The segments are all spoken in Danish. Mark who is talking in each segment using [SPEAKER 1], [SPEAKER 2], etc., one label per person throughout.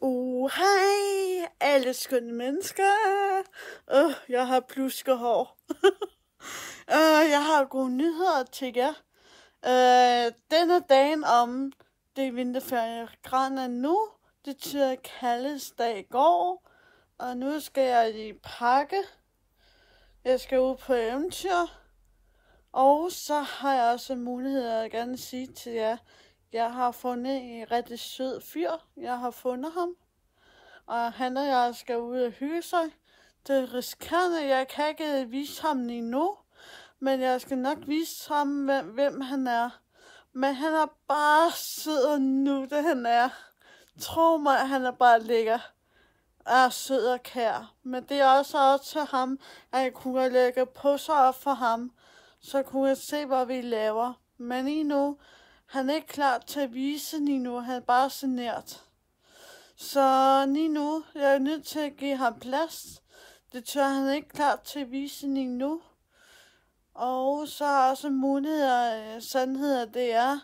[SPEAKER 1] Hej alle skønne mennesker. Jeg har plusket hår. Jeg har gode nyheder til jer. Denne dagen om det vinterferie nu. Det betyder kaldest dag i går. Og nu skal jeg i pakke. Jeg skal ud på eventyr. Og så har jeg også mulighed at gerne sige til jer. Jeg har fundet en rigtig sød fyr. Jeg har fundet ham. Og han og jeg skal ud og hygge sig. Det er riskerende. Jeg kan ikke vise ham endnu. Men jeg skal nok vise ham, hvem han er. Men han er bare sød og nutte, han er. Tro mig, han er bare lækker. Er sød og kær. Men det er også op til ham, at jeg kunne lægge på sig op for ham. Så kunne jeg se, hvad vi laver. Men lige nu, han er ikke klar til at vise lige nu. Han er bare genert. Så lige nu, jeg er nødt til at give ham plads. Det tør han ikke klar til at vise lige nu. Og så er også muligheder, sandheder, det er,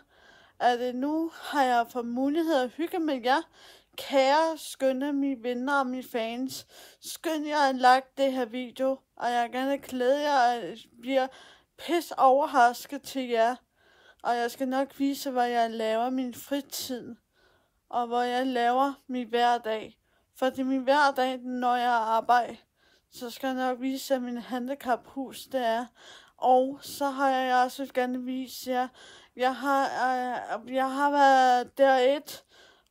[SPEAKER 1] at nu har jeg fået mulighed at hygge med jer. Kære, skønne mine venner og mine fans. Skøn jer at like det her video. Og jeg vil gerne glæde jer, at bliver pis overrasket til jer. Og jeg skal nok vise, hvad jeg laver min fritid. Og hvor jeg laver min hverdag. Fordi min hverdag, når jeg arbejder, så skal jeg nok vise, at min handicaphus det er. Og så har jeg også gerne vise jer, jeg har været der et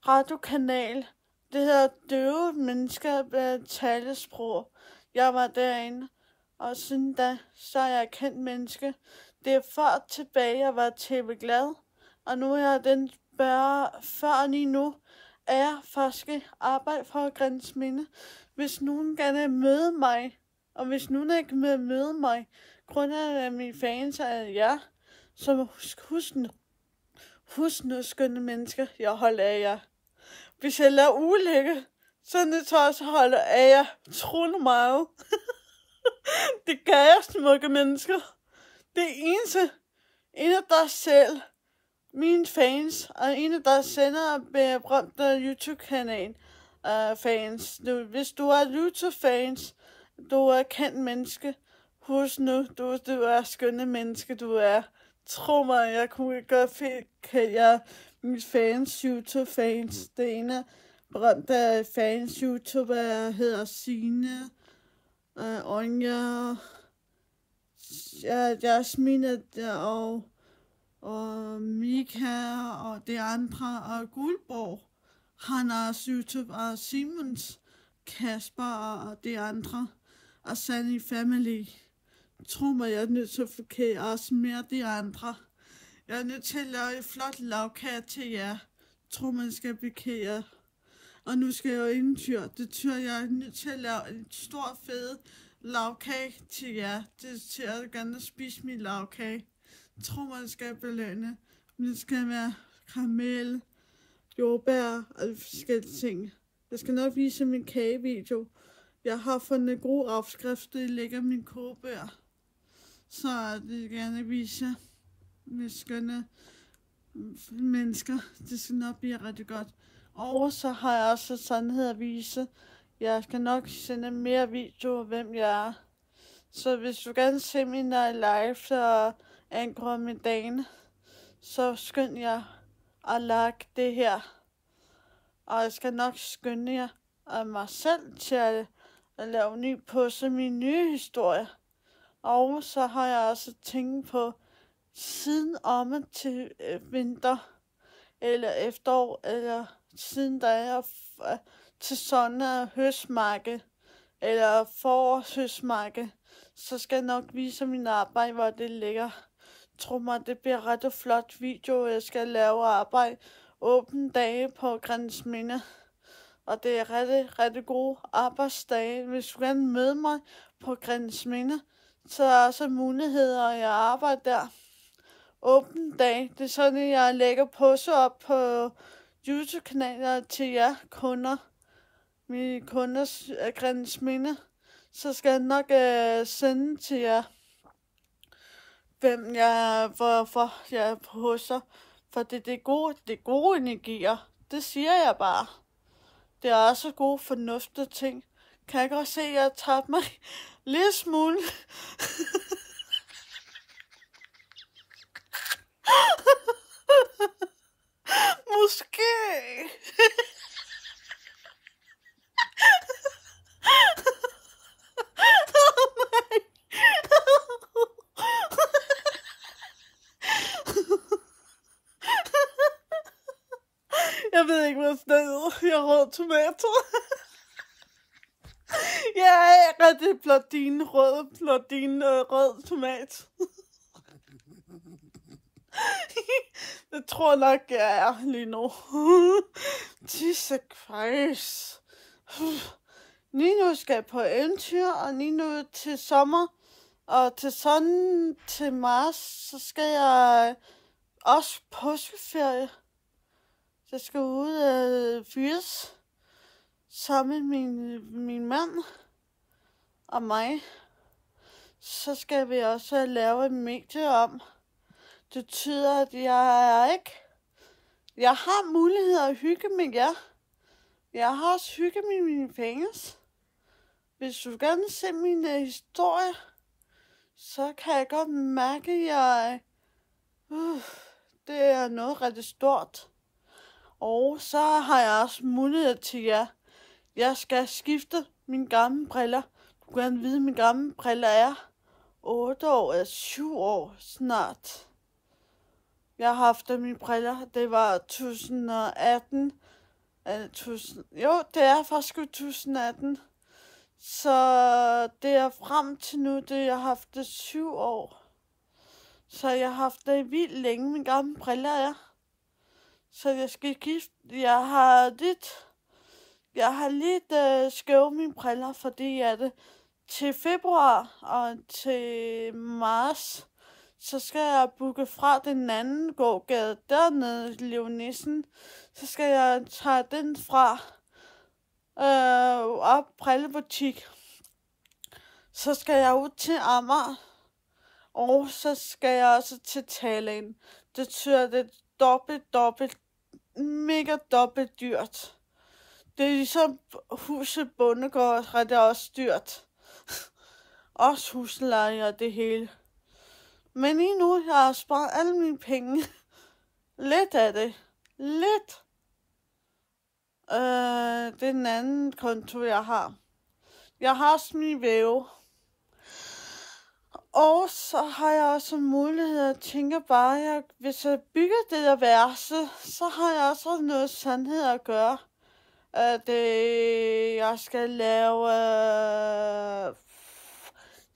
[SPEAKER 1] radiokanal, det hedder Døve Mennesker Talesprog. Jeg var derinde, og siden da, så er jeg kendt menneske. Det er før tilbage, jeg var tv-glad, og nu er jeg den før lige nu, er jeg faktisk arbejde for Grænsminde. Hvis nogen gerne møde mig, og hvis nogen ikke vil møde mig, grundet af mine fans er jer, så husk nu, skønne mennesker, jeg holder af jer. Hvis jeg laver ulykke, så er det også holde af jer. Tro mig. Det gør jeg, smukke mennesker. Det eneste, en af dig selv, mine fans, og en af dig sender berømte YouTube-kanal fans. Hvis du er YouTube-fans, du er kendt menneske, husk nu, du er skønne menneske, du er. Tro mig, jeg kunne godt jeg mine fans, YouTube-fans. Det ene berømte fans, YouTuber hedder Signe, Onja, Jasmine og Mika og de andre, og Guldborg. Han er også YouTube, og Simons, Kasper og de andre, og Sunny Family. Tro mig, jeg er nødt til at forkære også mere de andre. Jeg er nødt til at lave et flot lavkage til jer. Tro mig, jeg skal bekære. Og nu skal jeg jo eventyr. Det tyder jeg er nødt til at lave en stor fed lavkage til jer. Det til at gerne spise min lavkage. Tro mig, jeg skal belønne. Men det skal være karamel, jordbær og forskellige ting. Jeg skal nok vise min kagevideo. Jeg har fundet gode opskrifter, det ligger min kogebør. Så det vil jeg gerne vise med skønne mennesker. Det skal nok blive rigtig godt. Og så har jeg også sandhed at vise. Jeg skal nok sende mere videoer, hvem jeg er. Så hvis du gerne se mine live og angår med dagen, så skynd jer at like det her. Og jeg skal nok skynde jer af mig selv til at lave ny på min nye historie. Og så har jeg også tænkt på, siden om til vinter, eller efterår, eller siden der er til sådan en høstmarked, eller forårshøstmarked, så skal jeg nok vise min arbejde, hvor det ligger. Tro mig, det bliver ret flot video, jeg skal lave arbejde åbne dage på Grænsminde. Og det er rigtig gode arbejdsdage. Hvis du gerne møde mig på Grænsminde, så er der også muligheder, at jeg arbejder der. Åben dag. Det er sådan, at jeg lægger poster op på YouTube-kanaler til jer kunder. Mine kunders Grænsminde. Så skal jeg nok sende til jer, hvorfor jeg poster. For det er gode energier. Det siger jeg bare. Det er også gode fornuftige ting. Kan jeg godt se, at jeg tabte mig lidt smule. Måske. Jeg ved ikke, hvad stedet. Jeg har rød tomato. Jeg er rigtig rød tomat. Det tror jeg nok, jeg er lige nu. Jesus Christ. Lige nu skal jeg på eventyr, og lige nu til sommer, og til marts, så skal jeg også påskeferie. Jeg skal ud af fyres sammen med min mand og mig. Så skal vi også lave en medie om. Det betyder, at jeg har mulighed at hygge med jer. Jeg har også hygget med mine fans. Hvis du gerne vil se min historie, så kan jeg godt mærke, at det er noget rigtig stort. Og så har jeg også mulighed til jer. Jeg skal skifte mine gamle briller. Du kan gerne vide, at mine gamle briller er 8 år eller 7 år snart. Jeg har haft mine briller. Det var 2018. Det er faktisk 2018. Så det er frem til nu, jeg har haft det 7 år. Så jeg har haft det vildt længe, mine gamle briller er. Så jeg skal skifte. Jeg har lidt skæve mine briller, fordi det til februar og til marts, så skal jeg booke fra den anden gågade dernede, Leonissen. Så skal jeg tage den fra op brillebutik. Så skal jeg ud til Amager, og så skal jeg også til Thailand. Det betyder, det mega dobbelt dyrt. Det er ligesom huset Bondegård, det er også dyrt. Også husleje og det hele. Men lige nu, jeg har sparet alle mine penge. Lidt af det. Lidt. Det er den anden konto, jeg har. Jeg har også min væve. Og så har jeg også mulighed at tænke bare, hvis jeg bygger det der værelse, så har jeg også noget sandhed at gøre.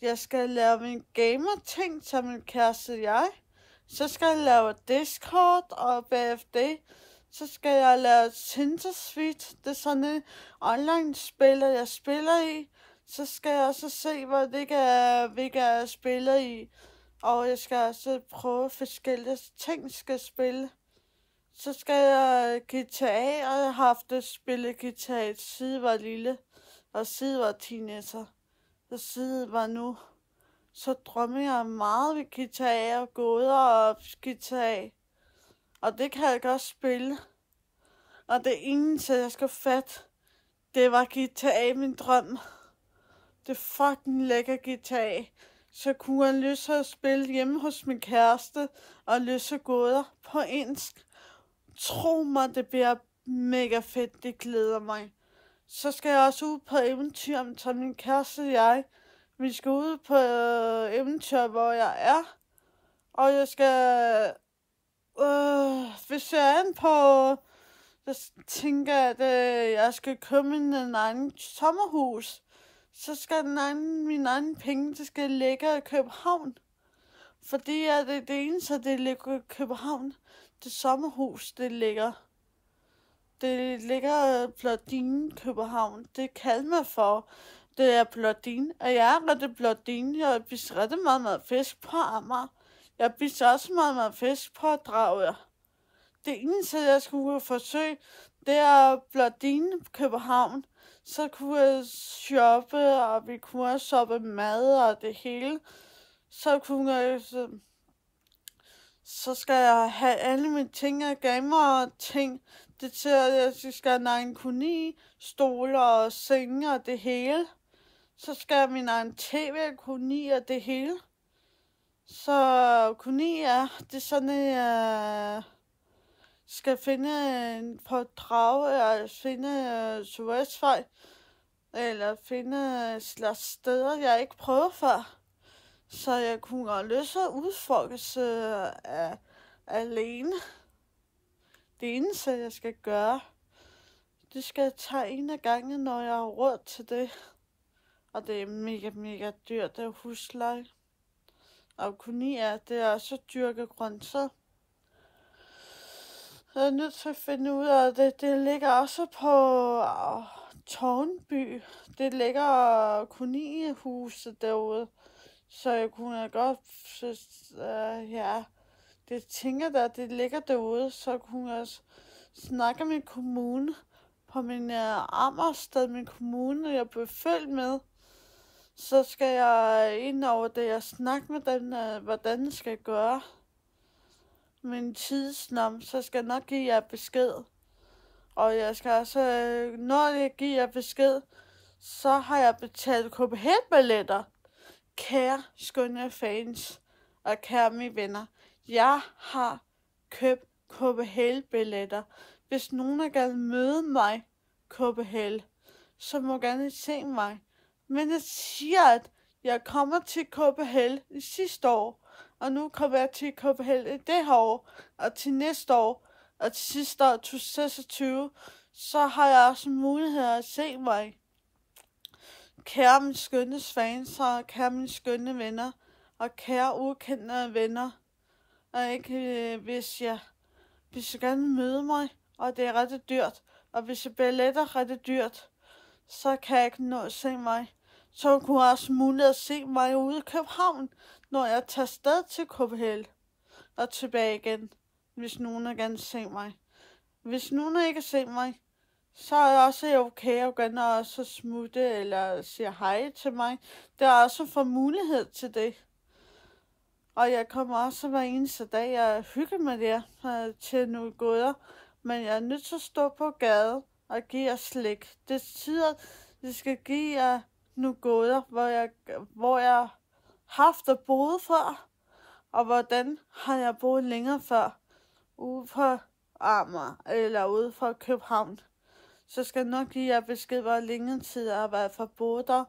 [SPEAKER 1] Jeg skal lave min gamer-ting til min kæreste og jeg. Så skal jeg lave Discord, og bagefter det, så skal jeg lave Tinder Suite. Det er sådan en online-spil, jeg spiller i. Så skal jeg også se, hvilke jeg spiller i. Og jeg skal også prøve forskellige ting, skal spille. Så skal jeg GTA, og jeg har haft at spille GTA, siden jeg var lille, og siden jeg var teenager. Og siden jeg var nu, så drømmer jeg meget ved GTA og gåder og GTA. Og det kan jeg godt spille. Og det eneste, jeg skal fatte, det var GTA, min drøm. Det er fucking lækker GTA. Så kunne jeg lyst at spille hjemme hos min kæreste og løse gåder på engelsk. Tro mig, det bliver mega fedt, det glæder mig. Så skal jeg også ud på eventyr med min kæreste og jeg. Vi skal ud på eventyr, hvor jeg er. Og jeg skal... hvis jeg er på... Jeg tænker, at jeg skal købe en egen sommerhus. Så skal min egen penge, det skal ligge i København. Fordi det eneste, det ligger i København. Det sommerhus, det ligger Blådine, København. Det kalder mig for. Det er Blådine. Og jeg er rigtig Blådine. Jeg spiser rigtig meget fisk på Amager. Jeg spiser også meget fisk på Dragør. Det eneste, jeg skulle forsøge, det er Blådine, København. Så kunne jeg shoppe, og vi kunne også shoppe mad og det hele. Så skal jeg have alle mine ting og gamer og ting Det betyder, at jeg skal have en egen koni, stole og senge og det hele. Så skal jeg have min egen tv, koni og det hele. Så koni det er sådan, at jeg skal finde en på drage, eller finde Suezvej, eller finde slags steder, jeg ikke prøver før. Så jeg kunne have lyst til at udforske alene. Det eneste, jeg skal gøre, det skal jeg tage en af gangen, når jeg har råd til det. Og det er mega, mega dyrt, det er husleje. Og koni det er også dyrke grøntsager. Jeg er nødt til at finde ud af det. Det ligger også på Tårnby. Det ligger konihuset derude. Så jeg kunne godt, det tænker der, det ligger derude, så kunne jeg snakke med kommunen på min Amagersted, min kommune, jeg blev følt med. Så skal jeg ind over det og snakke med dem, hvordan det skal gøre. Min tidsnom, så skal jeg nok give jer besked. Og jeg skal også, når jeg giver jer besked, så har jeg betalt KPH-billetter. Kære skønne fans og kære mine venner, jeg har købt KPH-billetter. Hvis nogen er gerne møde mig, KPH, så må gerne se mig. Men jeg siger, at jeg kommer til KPH i sidste år, og nu kommer jeg til KPH i det her år, og til næste år, og til sidste år, 2026, så har jeg også mulighed at se mig. Kære mine skønne fans, og kære mine skønne venner, og kære ukendte venner, og ikke hvis jeg gerne møde mig, og det er ret dyrt, og hvis jeg billetter ret dyrt, så kan jeg ikke nå at se mig. Så kunne jeg også mulighed at se mig ude i København, når jeg tager sted til KPH og tilbage igen, hvis nogen er gerne se mig. Hvis nogen ikke se mig, så er det også okay at gerne også smutte eller sige hej til mig. Det er også for mulighed til det. Og jeg kommer også hver eneste dag, jeg hygger med det til nogle goder, men jeg er nødt til at stå på gaden og give jer slik. Det betyder, at jeg skal give jer nogle goder, hvor jeg har haft og boet før, og hvordan har jeg boet længere før, ude på Amager eller ude fra København. Så skal jeg nok give jer besked, hvor længe tid jeg har været for boet der.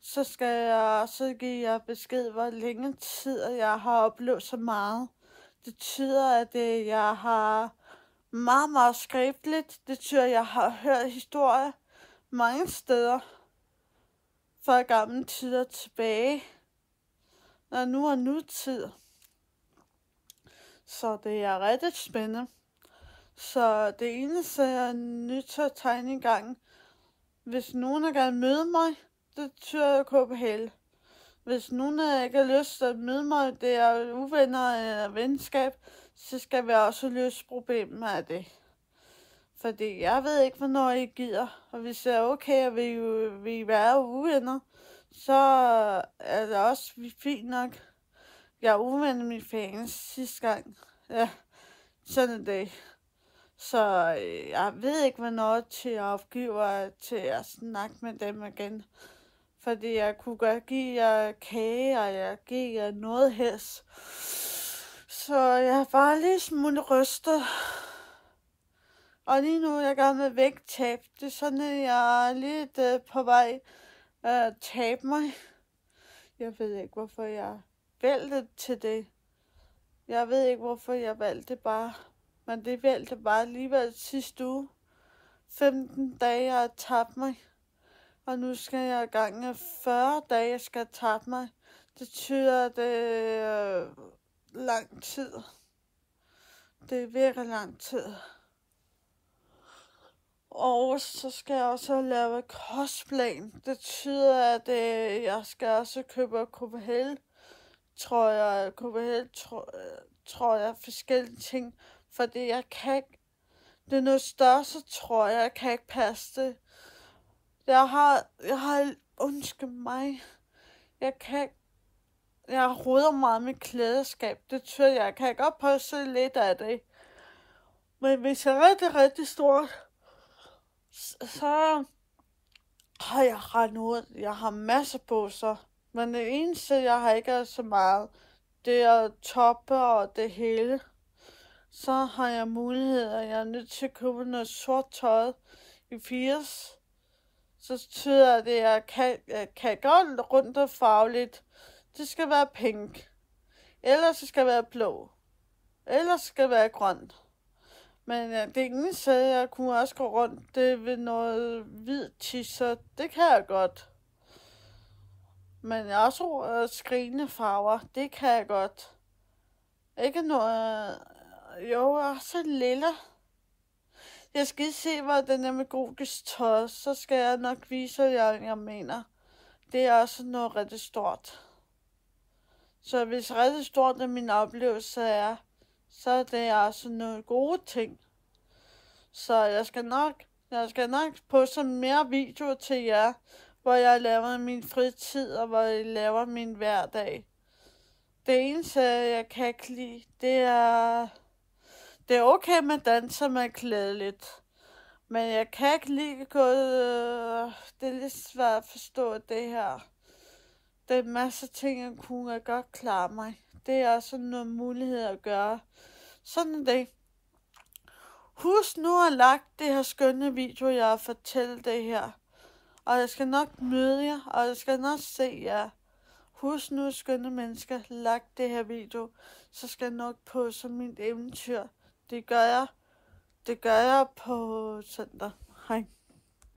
[SPEAKER 1] Så skal jeg også give jer besked, hvor længe tid jeg har oplevet så meget. Det betyder, at jeg har meget, meget skriftligt. Det betyder, at jeg har hørt historier mange steder fra gamle tider tilbage, og nu er nutid. Så det er rigtig spændende. Så det eneste, jeg er nødt til at tegne i gang, hvis nogen er gerne møde mig, det betyder KPH. Hvis nogen ikke har lyst til at møde mig, det er uvenner eller venskab, så skal vi også løse problemet med det. Fordi jeg ved ikke, hvornår I gider. Og hvis det er okay, at vi være uvenner, så er det også fint nok. Jeg er uvenner med mine fans sidste gang. Ja, sådan er det. Så jeg ved ikke, hvornår til at opgive til at snakke med dem igen. Fordi jeg kunne godt give jer kage, og jeg giver jer noget helst. Så jeg er bare lige smule rystet. Og lige nu er jeg gerne med vægttab. Det er sådan, at jeg er lidt på vej at tabe mig. Jeg ved ikke, hvorfor jeg valgte til det. Jeg ved ikke, hvorfor jeg valgte det bare. Men det valgte bare alligevel sidste uge. 15 dage at tabe mig. Og nu skal jeg i gang med 40 dage, jeg skal tabe mig. Det betyder, at det er lang tid. Det er virkelig lang tid. Og så skal jeg også lave kostplan. Det betyder, at jeg skal også købe KPH, tror jeg, forskellige ting. Fordi jeg kan ikke, det er noget større, så tror jeg kan ikke passe det. Jeg har, undskyld mig, jeg roder meget med klædeskab. Det betyder, jeg kan godt passe lidt af det. Men hvis jeg er rigtig, rigtig stort, så har jeg ret ud. Jeg har masser på sig. Men det eneste, jeg har ikke er så meget, det er toppe og det hele. Så har jeg muligheder. Jeg er nødt til at købe noget sort tøj i 80. Så betyder det, at jeg kan godt rundt og farveligt. Det skal være pink. Ellers skal det være blå. Ellers skal det være grønt. Men det eneste, jeg kunne også gå rundt, det ved noget hvid t-shirt. Det kan jeg godt. Men jeg også skrigende farver. Det kan jeg godt. Ikke noget... Jo, også lilla. Jeg skal lige se, hvad den er med Gogisk tøj. Så skal jeg nok vise jer, jeg mener. Det er også noget rigtig stort. Så hvis rigtig stort er min oplevelse er, så er det også noget gode ting. Så jeg skal nok poste mere videoer til jer, hvor jeg laver min fritid, og hvor jeg laver min hverdag. Det eneste, jeg kan ikke lide, det er okay med danser med klædeligt. Men jeg kan ikke lide det er lidt svært at forstå det her. Der er masser af ting, jeg kunne godt klare mig. Det er også noget mulighed at gøre. Sådan det. Husk nu at like det her skønne video, jeg har fortalt det her. Og jeg skal nok møde jer, og jeg skal nok se jer. Husk nu, skønne mennesker, like det her video, så skal jeg nok på som mit eventyr. Det gør jeg på søndag. Hej.